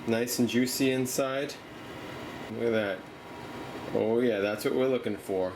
Nice and juicy inside. Look at that. Oh yeah, that's what we're looking for.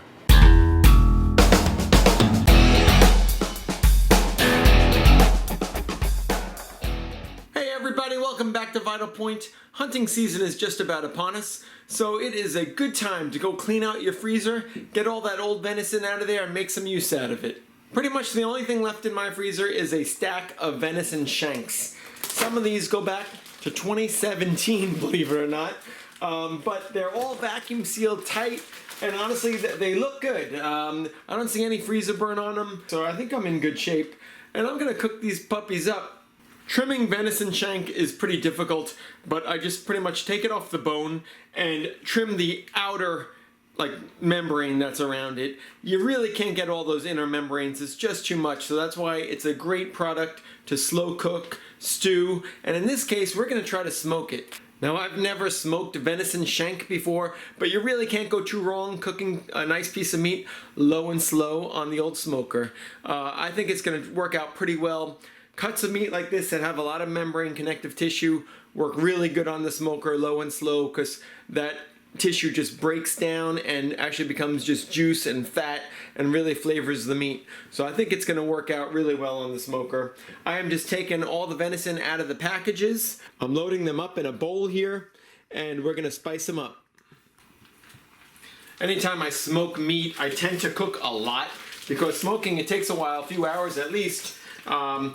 Hey everybody, welcome back to Vital Point. Hunting season is just about upon us, so it is a good time to go clean out your freezer, get all that old venison out of there and make some use out of it. Pretty much the only thing left in my freezer is a stack of venison shanks. Some of these go back to 2017, believe it or not, but they're all vacuum sealed tight, and honestly they look good. I don't see any freezer burn on them, so I think I'm in good shape, and I'm gonna cook these puppies up. Trimming venison shank is pretty difficult, but I just pretty much take it off the bone and trim the outer membrane that's around it. You really can't get all those inner membranes, it's just too much, so that's why it's a great product to slow cook, stew, and in this case we're going to try to smoke it. Now I've never smoked venison shank before, but you really can't go too wrong cooking a nice piece of meat low and slow on the old smoker. I think it's going to work out pretty well. Cuts of meat like this that have a lot of membrane connective tissue work really good on the smoker low and slow, because that tissue just breaks down and actually becomes just juice and fat and really flavors the meat. So I think it's going to work out really well on the smoker. I am just taking all the venison out of the packages. I'm loading them up in a bowl here, and we're going to spice them up. Anytime I smoke meat, I tend to cook a lot, because smoking, it takes a while, a few hours at least. And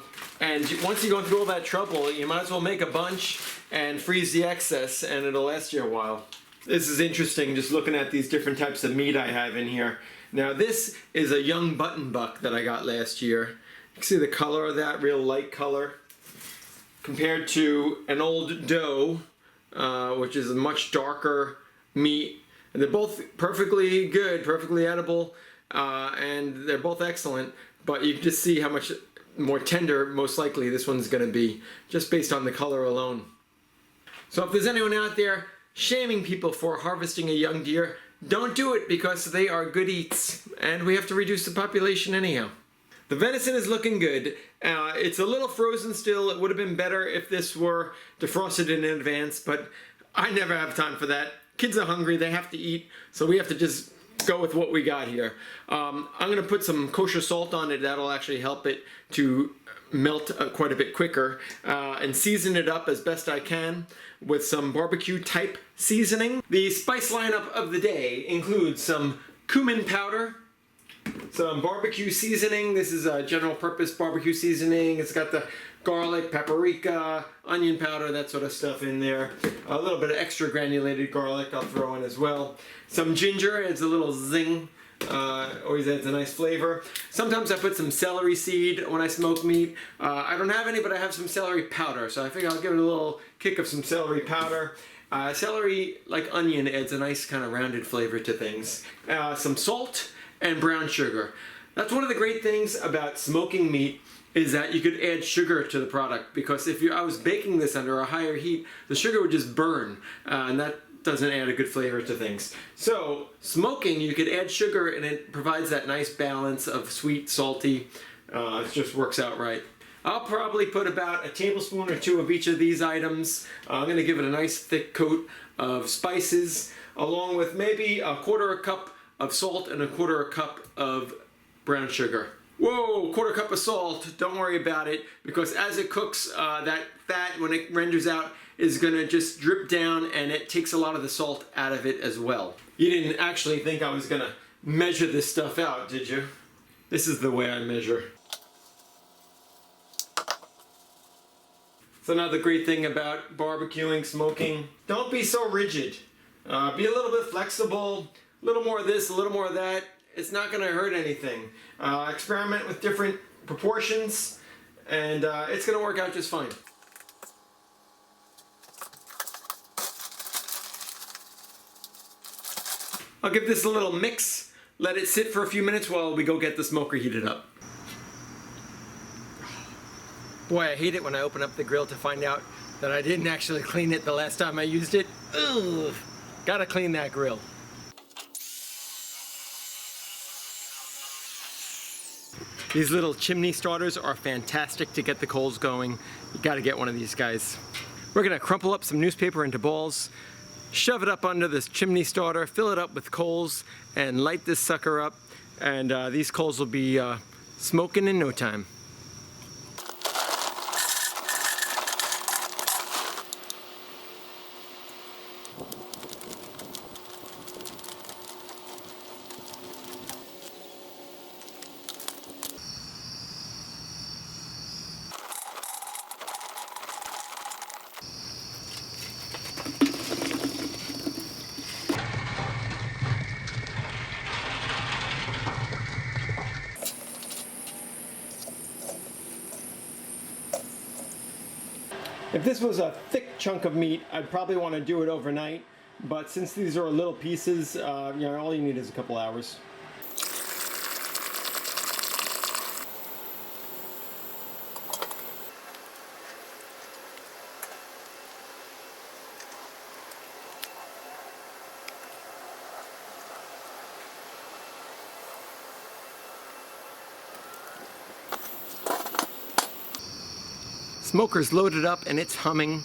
once you go through all that trouble, you might as well make a bunch and freeze the excess, and it'll last you a while. This is interesting, just looking at these different types of meat I have in here. Now this is a young button buck that I got last year. You can see the color of that, real light color, compared to an old doe, which is a much darker meat. And they're both perfectly good, perfectly edible, and they're both excellent, but you can just see how much more tender, most likely, this one's going to be, just based on the color alone. So if there's anyone out there shaming people for harvesting a young deer, don't do it, because they are good eats, and we have to reduce the population anyhow. The venison is looking good. It's a little frozen still. It would have been better if this were defrosted in advance, but I never have time for that. Kids are hungry, they have to eat, so we have to just go with what we got here. I'm going to put some kosher salt on it. That'll actually help it to melt quite a bit quicker, and season it up as best I can with some barbecue type seasoning. The spice lineup of the day includes some cumin powder, some barbecue seasoning. This is a general purpose barbecue seasoning. It's got the garlic, paprika, onion powder, that sort of stuff in there. A little bit of extra granulated garlic I'll throw in as well. Some ginger adds a little zing. Always adds a nice flavor. Sometimes I put some celery seed when I smoke meat. I don't have any, but I have some celery powder, so I figure I'll give it a little kick of some celery powder. Celery, like onion, adds a nice kind of rounded flavor to things. Some salt and brown sugar. That's one of the great things about smoking meat, is that you could add sugar to the product, because if I was baking this under a higher heat, the sugar would just burn, and that doesn't add a good flavor to things. So smoking, you could add sugar, and it provides that nice balance of sweet, salty. It just works out right. I'll probably put about a tablespoon or two of each of these items. I'm going to give it a nice thick coat of spices, along with maybe a quarter a cup of salt and a quarter a cup of brown sugar. Whoa, quarter cup of salt, don't worry about it, because as it cooks, that fat, when it renders out, is going to just drip down, and it takes a lot of the salt out of it as well. You didn't actually think I was going to measure this stuff out, did you? This is the way I measure. It's another great thing about barbecuing, smoking. Don't be so rigid. Be a little bit flexible, a little more of this, a little more of that. It's not going to hurt anything. Experiment with different proportions, and it's going to work out just fine. I'll give this a little mix, let it sit for a few minutes while we go get the smoker heated up. Boy, I hate it when I open up the grill to find out that I didn't actually clean it the last time I used it. Ugh, gotta clean that grill. These little chimney starters are fantastic to get the coals going. You gotta get one of these guys. We're gonna crumple up some newspaper into balls, shove it up under this chimney starter, fill it up with coals, and light this sucker up. And these coals will be smoking in no time. If this was a thick chunk of meat, I'd probably want to do it overnight, but since these are little pieces, all you need is a couple hours. Smoker's loaded up and it's humming.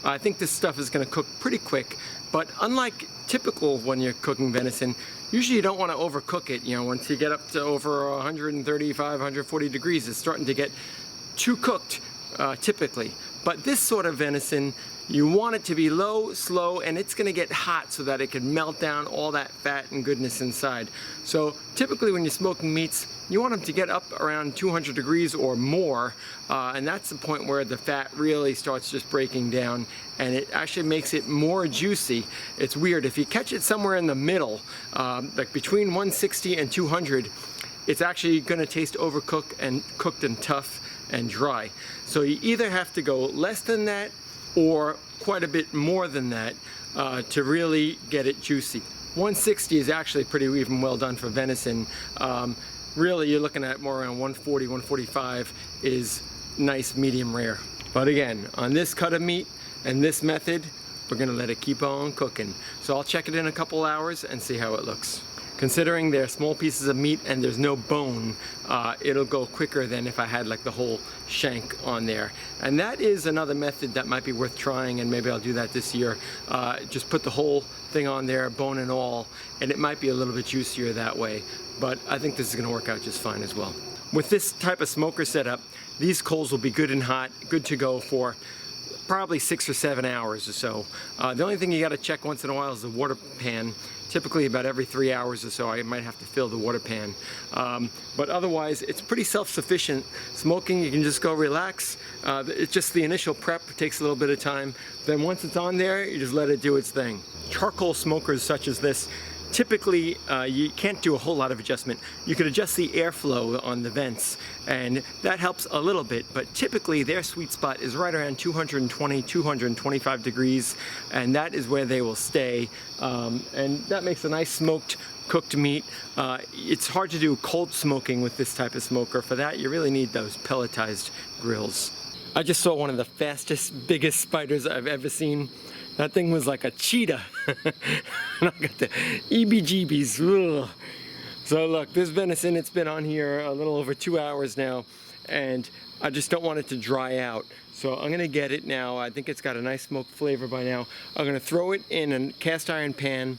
I think this stuff is going to cook pretty quick, but unlike typical when you're cooking venison, usually you don't want to overcook it. Once you get up to over 135, 140 degrees, it's starting to get too cooked typically. But this sort of venison, you want it to be low, slow, and it's going to get hot so that it can melt down all that fat and goodness inside. So typically when you're smoking meats, you want them to get up around 200 degrees or more, and that's the point where the fat really starts just breaking down, and it actually makes it more juicy. It's weird. If you catch it somewhere in the middle, like between 160 and 200, it's actually going to taste overcooked and cooked and tough and dry. So you either have to go less than that or quite a bit more than that to really get it juicy. 160 is actually pretty even well done for venison. Really you're looking at more around 140, 145 is nice medium rare. But again, on this cut of meat and this method, we're gonna let it keep on cooking. So I'll check it in a couple hours and see how it looks. Considering they're small pieces of meat and there's no bone, it'll go quicker than if I had like the whole shank on there. And that is another method that might be worth trying, and maybe I'll do that this year. Just put the whole thing on there, bone and all, and it might be a little bit juicier that way. But I think this is gonna work out just fine as well. With this type of smoker setup, these coals will be good and hot, good to go for probably 6 or 7 hours or so. The only thing you gotta check once in a while is the water pan. Typically about every 3 hours or so I might have to fill the water pan. But otherwise it's pretty self-sufficient. Smoking, you can just go relax. It's just the initial prep takes a little bit of time. Then once it's on there, you just let it do its thing. Charcoal smokers such as this, typically you can't do a whole lot of adjustment. You could adjust the airflow on the vents and that helps a little bit, but typically their sweet spot is right around 220, 225 degrees, and that is where they will stay, and that makes a nice smoked cooked meat. It's hard to do cold smoking with this type of smoker. For that you really need those pelletized grills. I just saw one of the fastest, biggest spiders I've ever seen. That thing was like a cheetah. And I got the EBGBs. Ugh. So look, this venison, it's been on here a little over 2 hours now, and I just don't want it to dry out. So I'm gonna get it now. I think it's got a nice smoked flavor by now. I'm gonna throw it in a cast iron pan,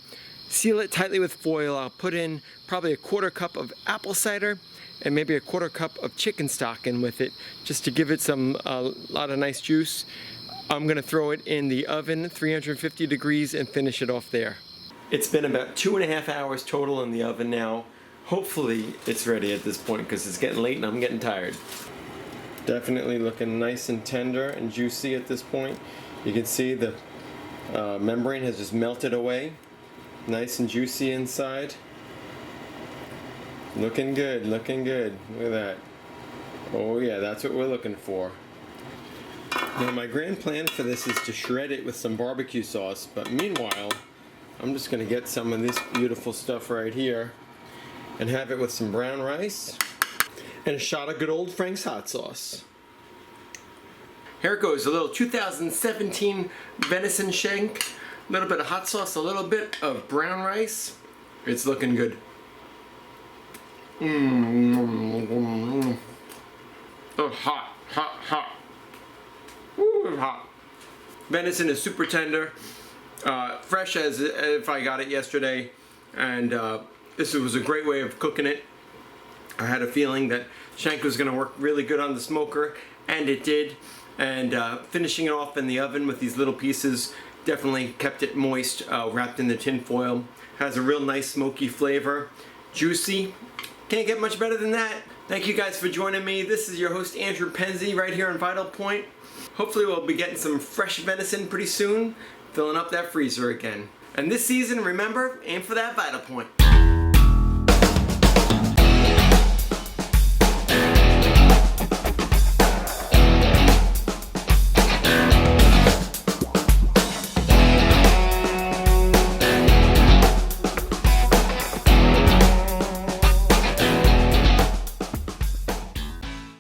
seal it tightly with foil. I'll put in probably a 1/4 cup of apple cider and maybe a 1/4 cup of chicken stock in with it, just to give it a lot of nice juice. I'm gonna throw it in the oven, 350 degrees, and finish it off there. It's been about 2.5 hours total in the oven now. Hopefully it's ready at this point because it's getting late and I'm getting tired. Definitely looking nice and tender and juicy at this point. You can see the membrane has just melted away. Nice and juicy inside. Looking good, looking good. Look at that. Oh yeah, that's what we're looking for. Now my grand plan for this is to shred it with some barbecue sauce, but meanwhile I'm just going to get some of this beautiful stuff right here and have it with some brown rice and a shot of good old Frank's hot sauce. Here it goes, a little 2017 venison shank, a little bit of hot sauce, a little bit of brown rice. It's looking good. Oh, hot, hot, hot. Ooh, hot. Venison is super tender, fresh as if I got it yesterday, and this was a great way of cooking it. I had a feeling that shank was going to work really good on the smoker, and it did. And finishing it off in the oven with these little pieces definitely kept it moist, wrapped in the tin foil. Has a real nice smoky flavor, juicy. Can't get much better than that. Thank you guys for joining me. This is your host Andrew Penzi right here on Vital Point. Hopefully we'll be getting some fresh venison pretty soon, filling up that freezer again. And this season, remember, aim for that Vital Point.